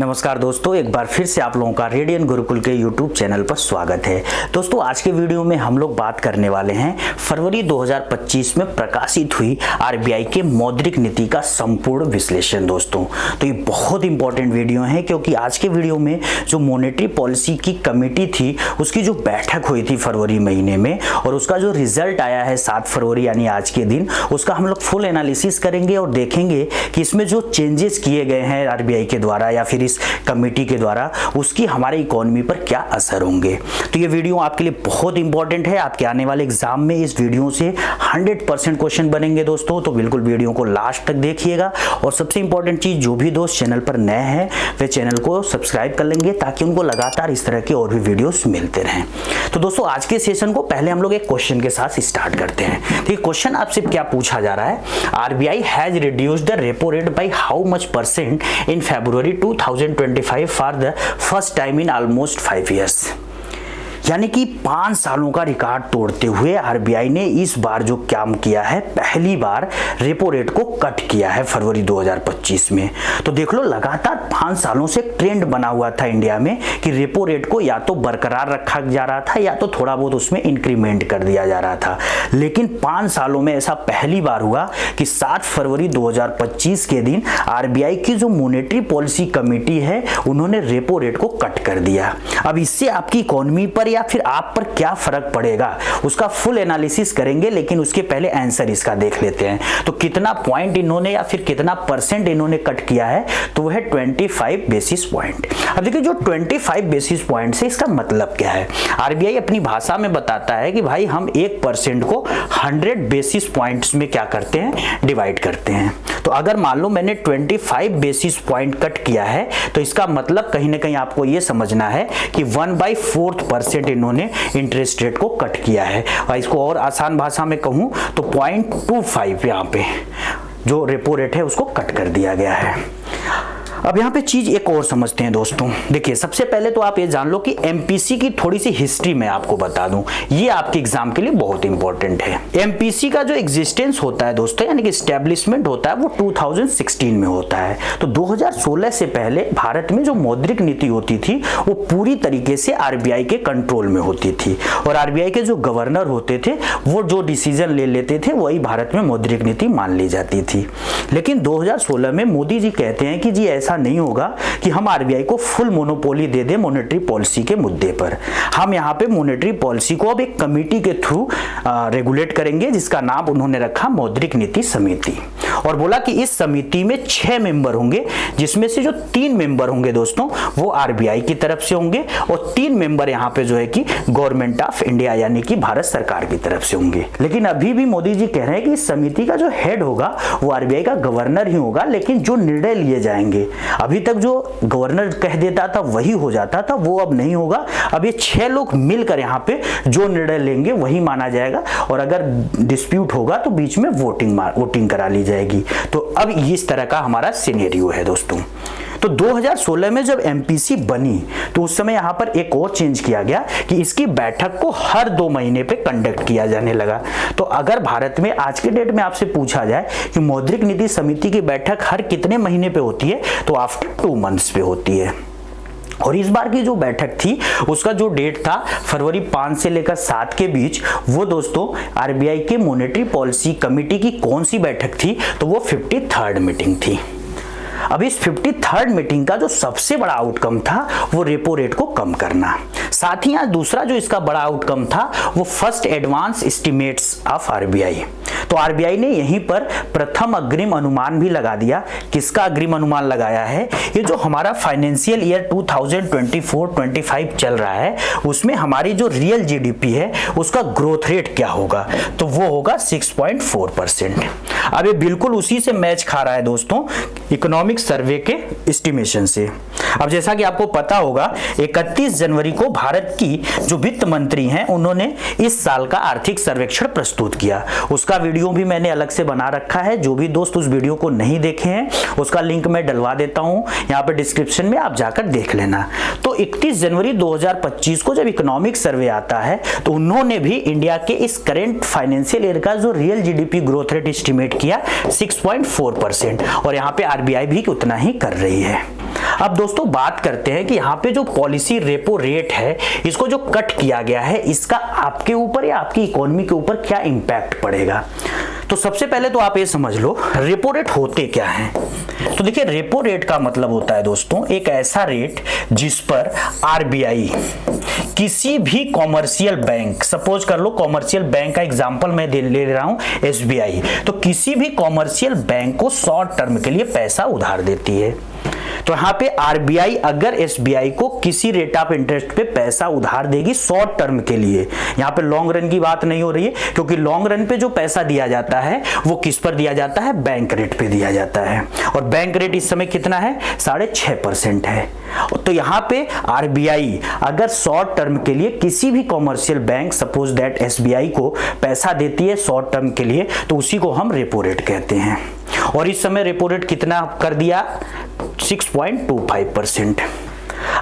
नमस्कार दोस्तों, एक बार फिर से आप लोगों का रेडियन गुरुकुल के YouTube चैनल पर स्वागत है। दोस्तों, आज के वीडियो में हम लोग बात करने वाले हैं फरवरी 2025 में प्रकाशित हुई आरबीआई के मौद्रिक नीति का संपूर्ण विश्लेषण। दोस्तों, तो ये बहुत इंपॉर्टेंट वीडियो है क्योंकि आज के वीडियो में जो मॉनेटरी पॉलिसी की कमेटी थी उसकी जो बैठक हुई थी फरवरी महीने में और उसका जो रिजल्ट आया है 7 फरवरी यानी आज के दिन, उसका हम लोग फुल एनालिसिस करेंगे और देखेंगे कि इसमें जो चेंजेस किए गए हैं आरबीआई के द्वारा या फिर इस कमेटी के द्वारा उसकी हमारे इकोनॉमी पर क्या असर होंगे। तो ये वीडियो आपके लिए बहुत इंपॉर्टेंट है। आपके आने वाले एग्जाम में इस वीडियो से 100% क्वेश्चन बनेंगे दोस्तों, तो बिल्कुल वीडियो को लास्ट तक देखिएगा। और सबसे इंपॉर्टेंट चीज, जो भी दोस्त चैनल पर नए हैं वे चैनल को सब्सक्राइब कर लेंगे ताकि उनको लगातार इस तरह के और भी वीडियोस मिलते रहें। तो दोस्तों, आज के सेशन को पहले हम लोग एक क्वेश्चन के साथ स्टार्ट करते हैं। तो ये क्वेश्चन आपसे क्या पूछा जा रहा है, RBI has reduced the repo rate by how much percent in February 2025 for the first time in almost 5 years। यानी कि 5 सालों का रिकॉर्ड तोड़ते हुए आरबीआई ने इस बार जो काम किया है, पहली बार रेपो रेट को कट किया है फरवरी 2025 में। तो देख लो, लगातार 5 सालों से ट्रेंड बना हुआ था इंडिया में कि रेपो रेट को या तो बरकरार रखा जा रहा था या तो थोड़ा बहुत उसमें इंक्रीमेंट कर दिया जा रहा था। लेकिन 5 सालों में ऐसा पहली बार हुआ कि 7 फरवरी 2025 के दिन आरबीआई की जो मॉनेटरी पॉलिसी कमेटी है उन्होंने रेपो रेट को कट कर दिया। अब इससे आपकी इकोनॉमी पर या फिर आप पर क्या फर्क पड़ेगा उसका फुल एनालिसिस करेंगे, लेकिन उसके पहले आंसर इसका देख लेते हैं। तो कितना पॉइंट इन्होंने या फिर कितना परसेंट इन्होंने कट किया है, तो वह है 25 बेसिस पॉइंट। अब देखिए, जो 25 बेसिस पॉइंट से इसका मतलब क्या है, आरबीआई अपनी भाषा में बताता है कि भाई हम 1% को 100 बेसिस पॉइंट्स में क्या करते हैं, डिवाइड करते हैं। तो अगर मान लो मैंने 25 बेसिस पॉइंट कट किया है तो इसका मतलब कहीं ना कहीं आपको यह समझना है कि 1/4% इन्होंने इंटरेस्ट रेट को कट किया है। और इसको और आसान भाषा में कहूं तो 0.25 यहां पे जो रेपो रेट है उसको कट कर दिया गया है। अब यहाँ पे चीज एक और समझते हैं दोस्तों। देखिए, सबसे पहले तो आप ये जान लो कि एमपीसी की थोड़ी सी हिस्ट्री मैं आपको बता दूं, ये आपके एग्जाम के लिए बहुत इंपॉर्टेंट है। एमपीसी का जो एग्जिस्टेंस होता है दोस्तों, यानी कि एस्टेब्लिशमेंट होता है, वो 2016 में होता है। तो 2016 से पहले भारत में जो मौद्रिक नीति होती थी वो पूरी तरीके से आरबीआई के कंट्रोल में होती थी और आरबीआई के जो गवर्नर होते थे वो जो डिसीजन ले लेते थे वही भारत में मौद्रिक नीति मान ली जाती थी। लेकिन 2016 में मोदी जी कहते हैं कि जी ऐसा नहीं होगा कि हम आरबीआई को फुल मोनोपोली दे दें मॉनेटरी पॉलिसी के मुद्दे पर। हम यहाँ पे मॉनेटरी पॉलिसी को अब एक कमेटी के थ्रू रेगुलेट करेंगे जिसका नाम उन्होंने रखा मौद्रिक नीति समिति। और बोला कि इस समिति में 6 मेंबर होंगे, जिसमें से जो 3 मेंबर होंगे दोस्तों वो आरबीआई की तरफ से होंगे और 3 मेंबर यहाँ पे जो है कि गवर्नमेंट ऑफ इंडिया यानी कि भारत सरकार की तरफ से होंगे। लेकिन अभी भी मोदी जी कह रहे हैं कि इस समिति का जो हेड होगा वो आरबीआई का गवर्नर ही होगा, लेकिन जो निर्णय लिए जाएंगे, अभी तक जो गवर्नर कह देता था वही हो जाता था, वो अब नहीं होगा। अब ये 6 लोग मिलकर यहाँ पे जो निर्णय लेंगे वही माना जाएगा और अगर डिस्प्यूट होगा तो बीच में वोटिंग करा ली जाएगी। तो अब इस तरह का हमारा सिनेरियो है दोस्तों। तो 2016 में जब एमपीसी बनी तो उस समय यहां पर एक और चेंज किया गया कि इसकी बैठक को हर 2 महीने पे कंडक्ट किया जाने लगा। तो अगर भारत में आज के डेट में आपसे पूछा जाए कि मौद्रिक नीति समिति की बैठक हर कितने महीने पे होती है, तो आफ्टर 2 मंथ्स पे होती है। और इस बार की जो बैठक थी उसका जो डेट था फरवरी 5 से लेकर 7 के बीच, वो दोस्तों आरबीआई के मॉनेटरी पॉलिसी कमेटी की कौन सी बैठक थी, तो वो 53rd मीटिंग थी। अब इस 53rd मीटिंग का जो सबसे बड़ा आउटकम था वो रेपो रेट को कम करना। साथ ही दूसरा जो इसका बड़ा आउटकम था वो first advance estimates of RBI. तो आरबीआई ने यहीं पर प्रथम अग्रिम अनुमान भी लगा दिया। किसका अग्रिम अनुमान लगाया है, ये जो हमारा फाइनेंशियल ईयर 2024-25 चल रहा है उसमें हमारी जो रियल जीडीपी है उसका ग्रोथ रेट क्या होगा, तो वो होगा 6.4%। अब ये बिल्कुल उसी से मैच खा रहा है दोस्तों इकोनॉमिक सर्वे के एस्टिमेशन से। अब जैसा कि आपको पता होगा 31 जनवरी को भारत की जो वित्त मंत्री हैं उन्होंने इस साल का आर्थिक सर्वेक्षण प्रस्तुत किया। उसका वीडियो भी मैंने अलग से बना रखा है, जो भी दोस्त उस वीडियो को नहीं देखे हैं उसका लिंक मैं डलवा देता हूं यहाँ पे डिस्क्रिप्शन में, आप जाकर देख लेना। तो 31 जनवरी 2025 को जब इकोनॉमिक सर्वे आता है तो उन्होंने भी इंडिया के इस करेंट फाइनेंशियल ईयर का जो real GDP growth rate estimate किया 6.4% और यहाँ पे आरबीआई भी उतना ही कर रही है। अब दोस्तों बात करते हैं कि यहाँ पे जो पॉलिसी रेपो रेट है इसको जो कट किया गया है इसका आपके ऊपर या आपकी इकोनॉमी के ऊपर क्या इंपैक्ट पड़ेगा। तो सबसे पहले तो आप ये समझ लो रेपो रेट होते क्या हैं। तो देखिए रेपो रेट का मतलब होता है दोस्तों एक ऐसा रेट जिस पर आरबीआई किसी भी कॉमर्शियल बैंक, सपोज कर लो कॉमर्शियल बैंक का एग्जांपल मैं ले रहा हूं एसबीआई, तो किसी भी कॉमर्शियल बैंक को शॉर्ट टर्म के लिए पैसा उधार देती है। तो यहाँ पे आरबीआई अगर एसबीआई को किसी रेट ऑफ इंटरेस्ट पे पैसा उधार देगी शॉर्ट टर्म के लिए, यहाँ पे लॉन्ग रन की बात नहीं हो रही है, क्योंकि लॉन्ग रन पे जो पैसा दिया जाता है वो किस पर दिया जाता है, बैंक रेट पे दिया जाता है, और बैंक रेट इस समय कितना है, 6.5% है। तो यहाँ पे आरबीआई अगर शॉर्ट टर्म के लिए किसी भी commercial bank suppose that SBI को पैसा देती है शॉर्ट टर्म के लिए, तो उसी को हम रेपो रेट कहते हैं। और इस समय रेपो रेट कितना कर दिया, 6.25%।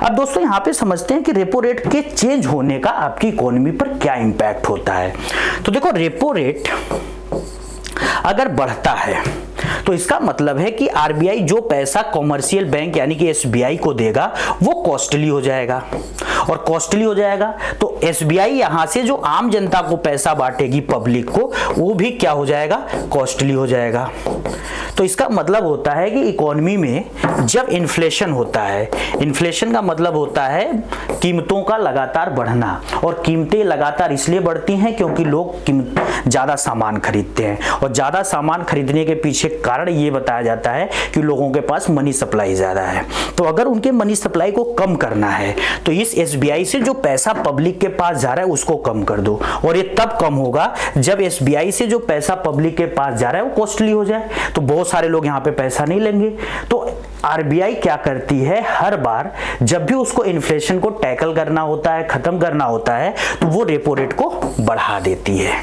अब दोस्तों यहां पे समझते हैं कि रेपो रेट के चेंज होने का आपकी इकोनॉमी पर क्या इंपैक्ट होता है। तो देखो रेपो रेट अगर बढ़ता है तो इसका मतलब है कि आरबीआई जो पैसा कॉमर्शियल बैंक यानी कि एसबीआई को देगा वो कॉस्टली हो जाएगा, और कॉस्टली हो जाएगा तो एसबीआई यहां से जो आम जनता को पैसा बांटेगी पब्लिक को वो भी क्या हो जाएगा, कॉस्टली हो जाएगा। तो इसका मतलब होता है कि इकोनॉमी में जब इन्फ्लेशन होता है, इन्फ्लेशन का मतलब होता है कीमतों का लगातार बढ़ना, और कीमतें लगातार इसलिए बढ़ती हैं क्योंकि लोग ज्यादा सामान खरीदते हैं, और ज्यादा सामान खरीदने के पीछे कारण ये बताया जाता है कि लोगों के पास मनी सप्लाई ज्यादा है। तो अगर उनके मनी सप्लाई को कम करना है तो इस एसबीआई से जो पैसा पब्लिक के पास जा रहा है उसको कम कर दो, और ये तब कम होगा जब एसबीआई से जो पैसा पब्लिक के पास जा रहा है वो कॉस्टली हो जाए, तो बहुत सारे लोग यहाँ पे पैसा नहीं लेंगे। तो आरबीआई क्या करती है, हर बार जब भी उसको इन्फ्लेशन को टैकल करना होता है, खत्म करना होता है, तो वो रेपो रेट को बढ़ा देती है।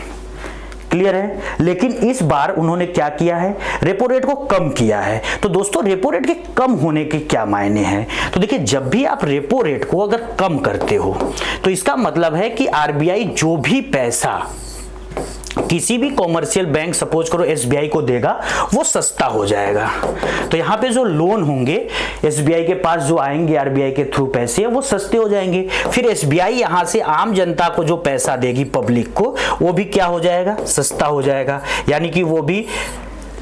क्लियर है। लेकिन इस बार उन्होंने क्या किया है, रेपो रेट को कम किया है। तो दोस्तों रेपो रेट के कम होने के क्या मायने हैं, तो देखिए जब भी आप रेपो रेट को अगर कम करते हो तो इसका मतलब है कि आरबीआई जो भी पैसा किसी भी कॉमर्शियल बैंक सपोज करो एसबीआई को देगा वो सस्ता हो जाएगा। तो यहाँ पे जो लोन होंगे एसबीआई के पास जो आएंगे आरबीआई के थ्रू पैसे वो सस्ते हो जाएंगे, फिर एसबीआई यहाँ से आम जनता को जो पैसा देगी पब्लिक को वो भी क्या हो जाएगा, सस्ता हो जाएगा, यानी कि वो भी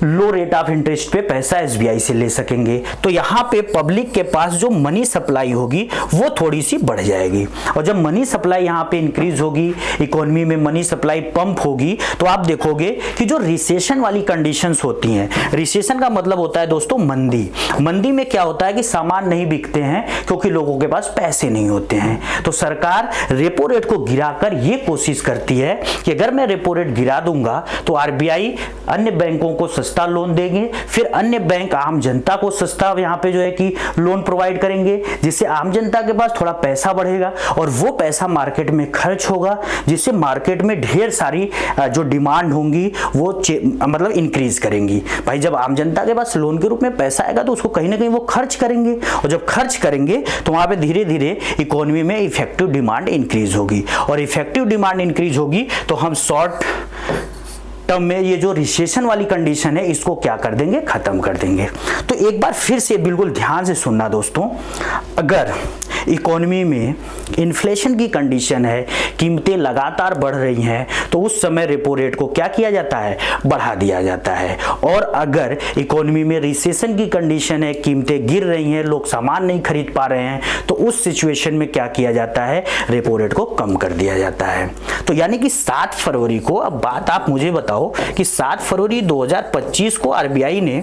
लो रेट ऑफ इंटरेस्ट पे पैसा एसबीआई से ले सकेंगे। तो यहाँ पे पब्लिक के पास जो मनी सप्लाई होगी वो थोड़ी सी बढ़ जाएगी, और जब मनी सप्लाई यहाँ पे इंक्रीज होगी, इकोनॉमी में मनी सप्लाई पंप होगी, तो आप देखोगे कि जो रिसेशन वाली कंडीशंस होती हैं, रिसेशन का मतलब होता है दोस्तों मंदी। मंदी में क्या होता है कि सामान नहीं बिकते हैं क्योंकि लोगों के पास पैसे नहीं होते हैं। तो सरकार रेपो रेट को गिराकर ये कोशिश करती है कि अगर मैं रेपो रेट गिरा दूंगा तो आरबीआई अन्य बैंकों को सस्ता लोन देंगे, फिर अन्य बैंक आम जनता को सस्ता यहाँ पे जो है कि लोन प्रोवाइड करेंगे, जिससे आम जनता के पास थोड़ा पैसा बढ़ेगा और वो पैसा मार्केट में खर्च होगा, जिससे मार्केट में ढेर सारी जो डिमांड होंगी वो मतलब इंक्रीज करेंगी। भाई जब आम जनता के पास लोन के रूप में पैसा आएगा तो उसको कहीं ना कहीं वो खर्च करेंगे, और जब खर्च करेंगे तो वहां पे धीरे धीरे इकोनॉमी में इफेक्टिव डिमांड इंक्रीज होगी, और इफेक्टिव डिमांड इंक्रीज होगी तो हम शॉर्ट टर्म में ये जो रिसेशन वाली कंडीशन है इसको क्या कर देंगे, खत्म कर देंगे। तो एक बार फिर से बिल्कुल ध्यान से सुनना दोस्तों, अगर इकोनॉमी में इन्फ्लेशन की कंडीशन है, कीमतें लगातार बढ़ रही हैं, तो उस समय रेपो रेट को क्या किया जाता है, बढ़ा दिया जाता है। और अगर इकोनॉमी में रिसेशन की कंडीशन है, कीमतें गिर रही हैं, लोग सामान नहीं खरीद पा रहे हैं, तो उस सिचुएशन में क्या किया जाता है, रेपो रेट को कम कर दिया जाता है। तो यानी कि 7 फरवरी को, अब बात आप मुझे बताओ कि 7 फरवरी 2025 को आरबीआई ने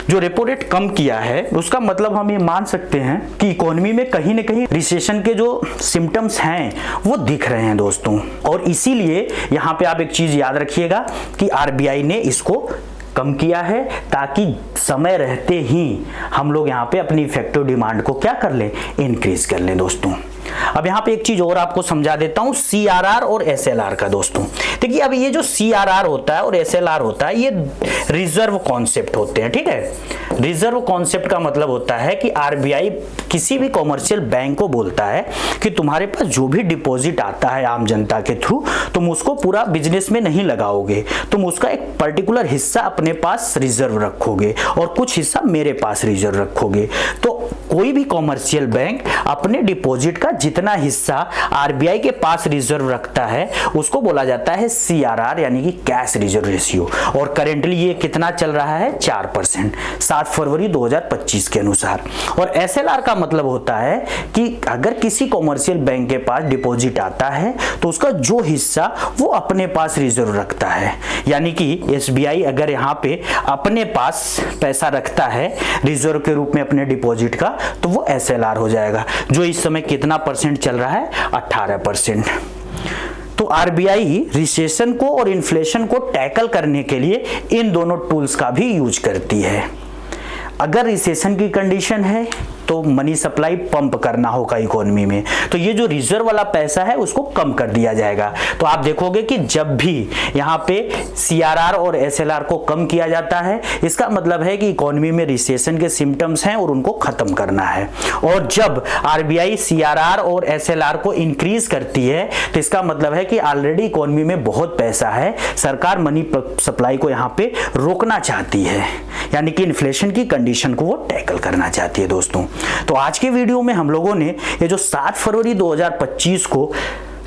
जो रेपो रेट कम किया है, उसका मतलब हम ये मान सकते हैं कि इकोनॉमी में कहीं ना कहीं रिसेशन के जो सिम्टम्स हैं वो दिख रहे हैं दोस्तों। और इसीलिए यहाँ पे आप एक चीज याद रखिएगा कि आरबीआई ने इसको कम किया है ताकि समय रहते ही हम लोग यहाँ पे अपनी इफेक्टिव डिमांड को क्या कर लें, इंक्रीज कर लें दोस्तों। अब यहाँ पे एक चीज और आपको समझा देता हूं, सीआरआर और एसएलआर का दोस्तों। देखिए अब ये जो सीआरआर होता है और एसएलआर होता है ये रिजर्व कॉन्सेप्ट होते हैं, ठीक है। रिजर्व कॉन्सेप्ट का मतलब होता है कि आरबीआई किसी भी कॉमर्शियल बैंक को बोलता है कि तुम्हारे पास जो भी डिपॉजिट आता है आम जनता के थ्रू, तुम उसको पूरा बिजनेस में नहीं लगाओगे, तुम उसका एक पर्टिकुलर हिस्सा अपने पास रिजर्व रखोगे और कुछ हिस्सा मेरे पास रिजर्व रखोगे। तो कोई भी कॉमर्शियल बैंक अपने डिपॉजिट का जितना हिस्सा आरबीआई के पास रिजर्व रखता है उसको बोला जाता है सीआरआर यानी कि कैश रिजर्व रेशियो। और करेंटली ये कितना चल रहा है 4% 7 फरवरी 2025 के अनुसार। और एसएलआर का मतलब होता है कि अगर किसी कॉमर्शियल बैंक के पास डिपॉजिट आता है तो उसका जो हिस्सा वो अपने पास रिजर्व रखता है, यानी कि एसबीआई अगर यहाँ पे अपने पास पैसा रखता है रिजर्व के रूप में अपने डिपॉजिट का तो वो एसएलआर हो जाएगा, जो इस समय कितना परसेंट चल रहा है 18%। तो आरबीआई रिसेशन को और इन्फ्लेशन को टैकल करने के लिए इन दोनों टूल्स का भी यूज करती है। अगर रिसेशन की कंडीशन है तो मनी सप्लाई पंप करना होगा इकोनॉमी में, तो ये जो रिजर्व वाला पैसा है उसको कम कर दिया जाएगा। तो आप देखोगे कि जब भी यहाँ पे सीआरआर और एसएलआर को कम किया जाता है इसका मतलब है कि इकोनॉमी में रिसेशन के सिम्टम्स हैं और उनको खत्म करना है। और जब आरबीआई सीआरआर और एसएलआर को इंक्रीज करती है तो इसका मतलब है कि ऑलरेडी इकोनॉमी में बहुत पैसा है, सरकार मनी सप्लाई को यहाँ पे रोकना चाहती है, यानी कि इन्फ्लेशन की कंडीशन को वो टैकल करना चाहती है दोस्तों। तो आज के वीडियो में हम लोगों ने ये जो 7 फरवरी 2025 को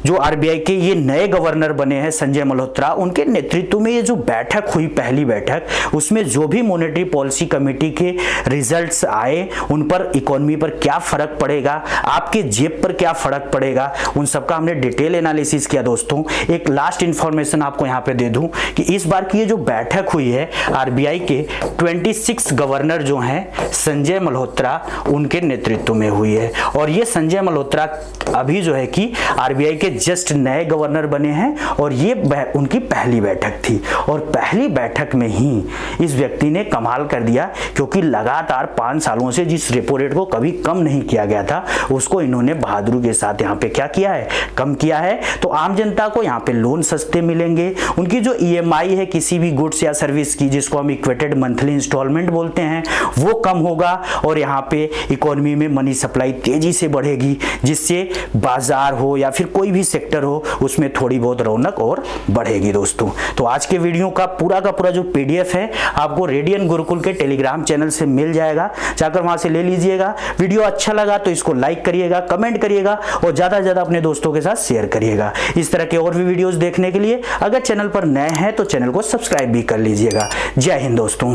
जो आरबीआई के ये नए गवर्नर बने हैं संजय मल्होत्रा, उनके नेतृत्व में ये जो बैठक हुई पहली बैठक, उसमें जो भी मॉनेटरी पॉलिसी कमेटी के रिजल्ट्स आए उन पर इकोनॉमी पर क्या फर्क पड़ेगा, आपके जेब पर क्या फर्क पड़ेगा, उन सबका हमने डिटेल एनालिसिस किया दोस्तों। एक लास्ट इंफॉर्मेशन आपको यहाँ पे दे दूं कि इस बार की ये जो बैठक हुई है आरबीआई के 26 गवर्नर जो हैं संजय मल्होत्रा उनके नेतृत्व में हुई है। और ये संजय मल्होत्रा अभी जो है कि आरबीआई के जस्ट नए गवर्नर बने हैं और ये उनकी पहली बैठक थी। और पहली बैठक में ही इस व्यक्ति ने कमाल कर दिया, क्योंकि लगातार 5 सालों से जिस रेपो रेट को कभी कम नहीं किया गया था उसको इन्होंने बहादुरी के साथ यहाँ पे क्या किया है, कम किया है। तो आम जनता को यहाँ पे लोन सस्ते मिलेंगे, उनकी जो ईएमआई है किसी भी गुड्स या सर्विस की जिसको हम इक्वेटेड मंथली इंस्टॉलमेंट बोलते हैं वो कम होगा। और यहाँ पे इकोनॉमी में मनी सप्लाई तेजी से बढ़ेगी, जिससे बाजार हो या फिर कोई भी सेक्टर हो उसमें थोड़ी बहुत रौनक और बढ़ेगी दोस्तों। तो आज के वीडियो का पूरा जो पीडीएफ है आपको रेडियन गुरुकुल के टेलीग्राम चैनल से मिल जाएगा, जाकर वहां से ले लीजिएगा। वीडियो अच्छा लगा तो इसको लाइक करिएगा, कमेंट करिएगा और ज्यादा से ज्यादा अपने दोस्तों के साथ शेयर करिएगा। इस तरह के और भी वीडियोस देखने के लिए अगर चैनल पर नए हैं तो चैनल को सब्सक्राइब भी कर लीजिएगा। जय हिंद दोस्तों।